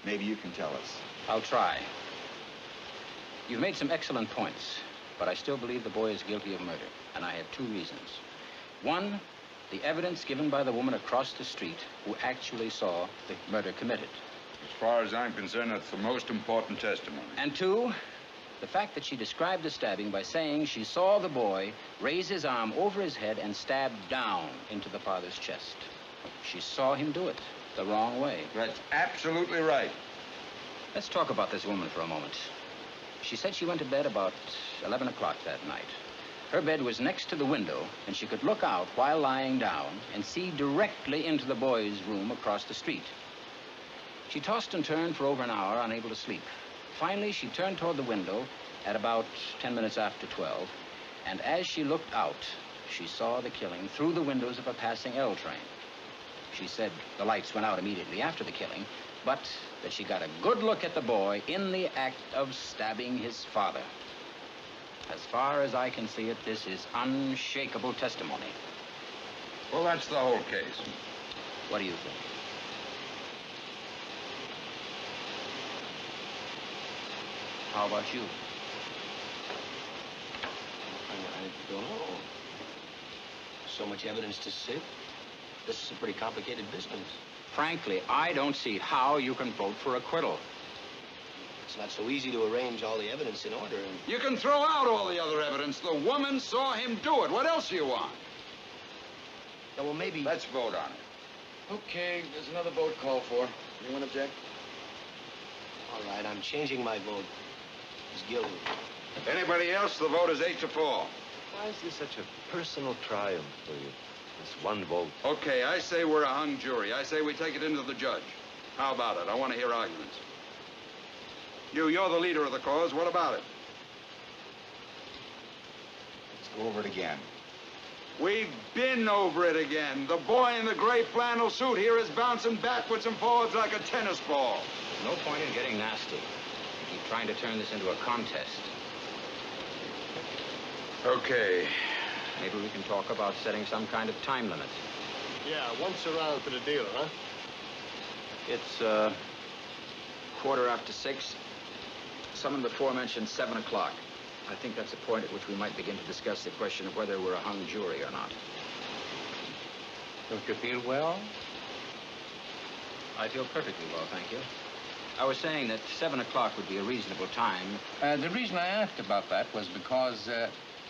Maybe you can tell us. I'll try. You've made some excellent points, but I still believe the boy is guilty of murder, and I have two reasons. One, the evidence given by the woman across the street who actually saw the murder committed. As far as I'm concerned, that's the most important testimony. And two, the fact that she described the stabbing by saying she saw the boy raise his arm over his head and stab down into the father's chest. She saw him do it the wrong way. That's absolutely right. Let's talk about this woman for a moment. She said she went to bed about 11 o'clock that night. Her bed was next to the window, and she could look out while lying down and see directly into the boy's room across the street. She tossed and turned for over an hour, unable to sleep. Finally, she turned toward the window at about 10 minutes after 12, and as she looked out, she saw the killing through the windows of a passing L train. She said the lights went out immediately after the killing, but that she got a good look at the boy in the act of stabbing his father. As far as I can see it, this is unshakable testimony. Well, that's the whole case. What do you think? How about you? I don't know. So much evidence to sift. This is a pretty complicated business. Frankly, I don't see how you can vote for acquittal. It's not so easy to arrange all the evidence in order. And... You can throw out all the other evidence. The woman saw him do it. What else do you want? Yeah, well, maybe... Let's vote on it. Okay, there's another vote called for. Anyone object? All right, I'm changing my vote. He's guilty. Anybody else? The vote is 8-4. Why is this such a personal triumph for you? This one vote. Okay, I say we're a hung jury. I say we take it into the judge. How about it? I want to hear arguments. You're the leader of the cause. What about it? Let's go over it again. We've been over it again. The boy in the gray flannel suit here is bouncing backwards and forwards like a tennis ball. No point in getting nasty. You keep trying to turn this into a contest. Okay. Maybe we can talk about setting some kind of time limit. Yeah, once around for the dealer, huh? It's, 6:15. Someone before mentioned 7 o'clock. I think that's a point at which we might begin to discuss the question of whether we're a hung jury or not. Don't you feel well? I feel perfectly well, thank you. I was saying that 7 o'clock would be a reasonable time. The reason I asked about that was because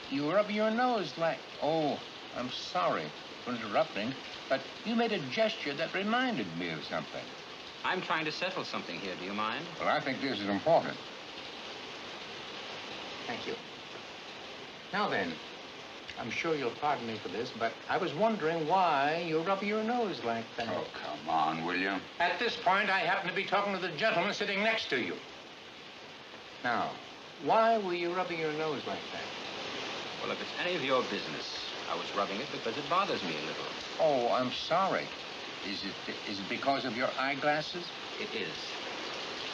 you rub your nose like... Oh, I'm sorry for interrupting, but you made a gesture that reminded me of something. I'm trying to settle something here. Do you mind? Well, I think this is important. Thank you. Now then, I'm sure you'll pardon me for this, but I was wondering why you rub your nose like that. Oh, come on, will you? At this point, I happen to be talking to the gentleman sitting next to you. Now, why were you rubbing your nose like that? Well, if it's any of your business, I was rubbing it because it bothers me a little. Oh, I'm sorry. Is it because of your eyeglasses? It is.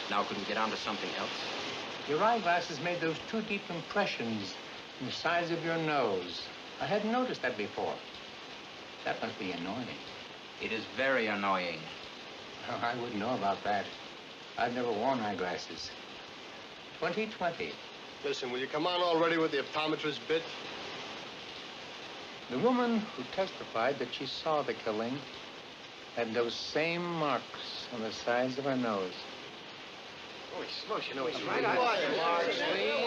Now, could we get on to something else? Your eyeglasses made those two deep impressions in the sides of your nose. I hadn't noticed that before. That must be annoying. It is very annoying. Oh, I wouldn't know about that. I've never worn eyeglasses. 20/20. Listen, will you come on already with the optometrist bit? The woman who testified that she saw the killing had those same marks on the sides of her nose. Holy smokes, you know he's Right on.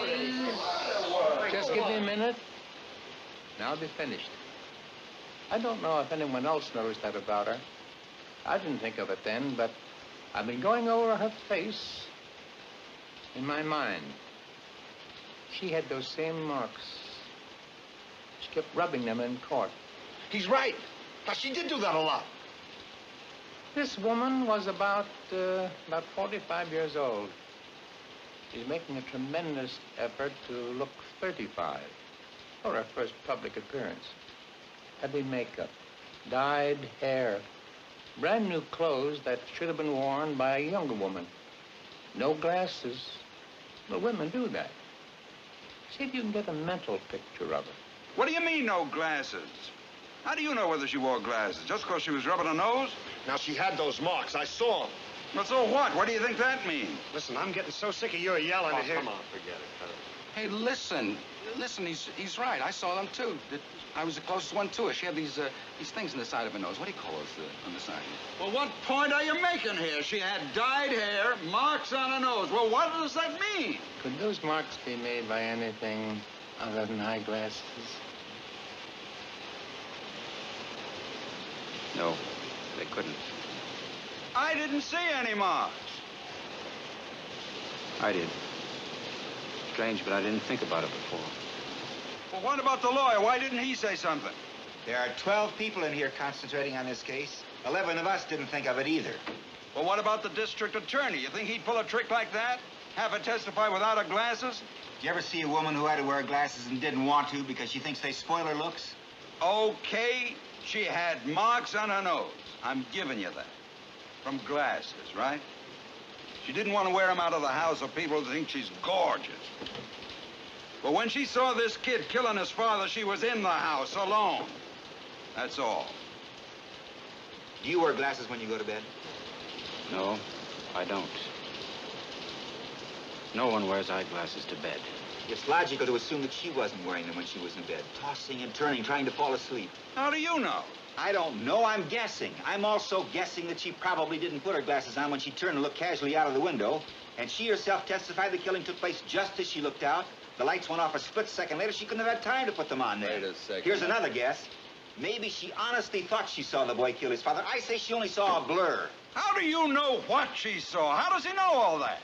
Please. Just give me a minute. Now I'll be finished. I don't know if anyone else noticed that about her. I didn't think of it then, but I've been going over her face in my mind. She had those same marks. She kept rubbing them in court. He's right. Now, she did do that a lot. This woman was about 45 years old. She's making a tremendous effort to look 35 for her first public appearance. Heavy makeup, dyed hair, brand new clothes that should have been worn by a younger woman. No glasses. Well, women do that. See if you can get a mental picture of her. What do you mean, no glasses? How do you know whether she wore glasses? Just because she was rubbing her nose? Now, she had those marks. I saw them. Well, so what? What do you think that means? Listen, I'm getting so sick of your yelling Oh, here. come on, forget it. Hey, listen, he's right. I saw them, too. I was the closest one to her. She had these things in the side of her nose. What do you call those on the side? Well, what point are you making here? She had dyed hair, marks on her nose. Well, what does that mean? Could those marks be made by anything other than eyeglasses? No, they couldn't. I didn't see any marks. I did. Strange, but I didn't think about it before. Well, what about the lawyer? Why didn't he say something? There are 12 people in here concentrating on this case. 11 of us didn't think of it either. Well, what about the district attorney? You think he'd pull a trick like that? Have her testify without her glasses? Did you ever see a woman who had to wear glasses and didn't want to because she thinks they spoil her looks? Okay, she had marks on her nose. I'm giving you that. From glasses, right? She didn't want to wear them out of the house so people would think she's gorgeous. But when she saw this kid killing his father, she was in the house alone. That's all. Do you wear glasses when you go to bed? No, I don't. No one wears eyeglasses to bed. It's logical to assume that she wasn't wearing them when she was in bed, tossing and turning, trying to fall asleep. How do you know? I don't know. I'm guessing. I'm also guessing that she probably didn't put her glasses on when she turned and looked casually out of the window. And she herself testified the killing took place just as she looked out. The lights went off a split second later. She couldn't have had time to put them on there. Wait a second. Here's another guess. Maybe she honestly thought she saw the boy kill his father. I say she only saw a blur. How do you know what she saw? How does he know all that?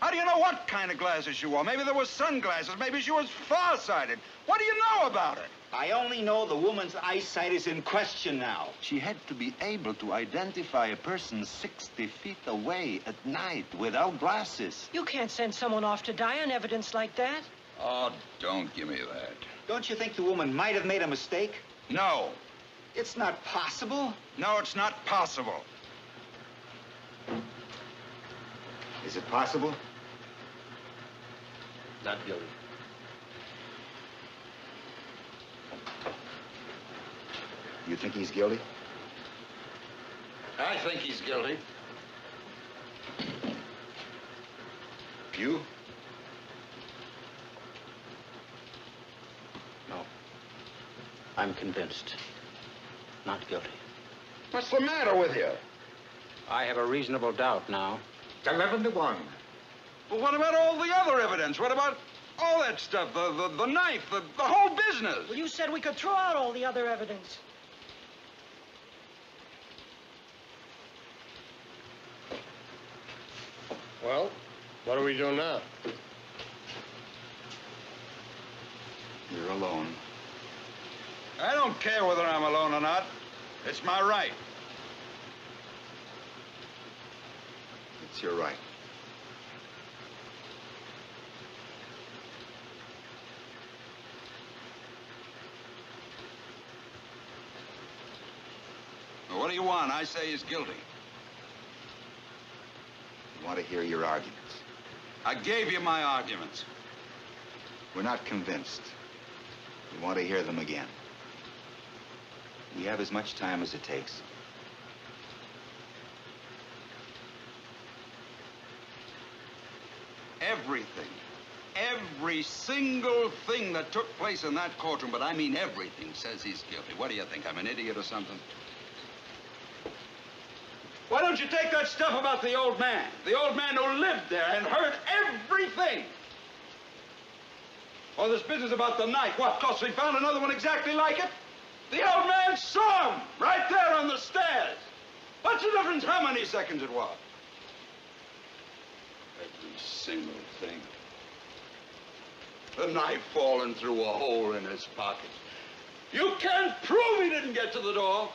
How do you know what kind of glasses she wore? Maybe there were sunglasses. Maybe she was farsighted. What do you know about it? I only know the woman's eyesight is in question now. She had to be able to identify a person 60 feet away at night without glasses. You can't send someone off to die on evidence like that. Oh, don't give me that. Don't you think the woman might have made a mistake? No. It's not possible. No, it's not possible. Is it possible? Not guilty. You think he's guilty? I think he's guilty. You? No. I'm convinced. Not guilty. What's the matter with you? I have a reasonable doubt now. 11 to 1. Well, what about all the other evidence? What about all that stuff? The knife, the whole business? Well, you said we could throw out all the other evidence. Well, what do we do now? You're alone. I don't care whether I'm alone or not. It's my right. It's your right. Well, what do you want? I say he's guilty. I want to hear your arguments. I gave you my arguments. We're not convinced. We want to hear them again. We have as much time as it takes. Everything. Every single thing that took place in that courtroom, but I mean everything, says he's guilty. What do you think? I'm an idiot or something? Why don't you take that stuff about the old man who lived there and heard everything? Or this business about the knife. What, because we found another one exactly like it? The old man saw him right there on the stairs. What's the difference how many seconds it was? Every single thing. The knife falling through a hole in his pocket. You can't prove he didn't get to the door.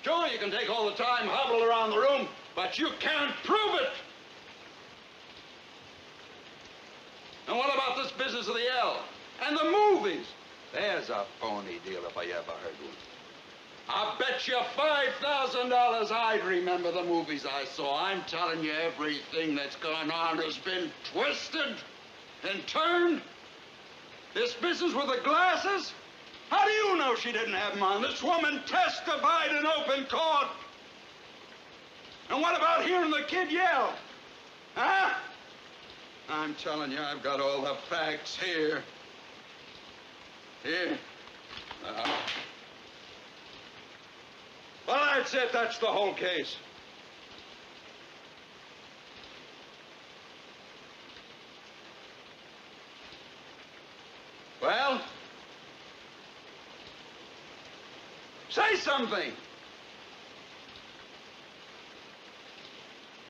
Sure, you can take all the time, hobble around the room, but you can't prove it. And what about this business of the L? And the movies? There's a phony deal if I ever heard one. I bet you $5,000 I'd remember the movies I saw. I'm telling you, everything that's gone on has been twisted and turned. This business with the glasses? How do you know she didn't have them on? This woman testified in open court. And what about hearing the kid yell? Huh? I'm telling you, I've got all the facts here. Here. Well, that's it. That's the whole case. Well? Say something.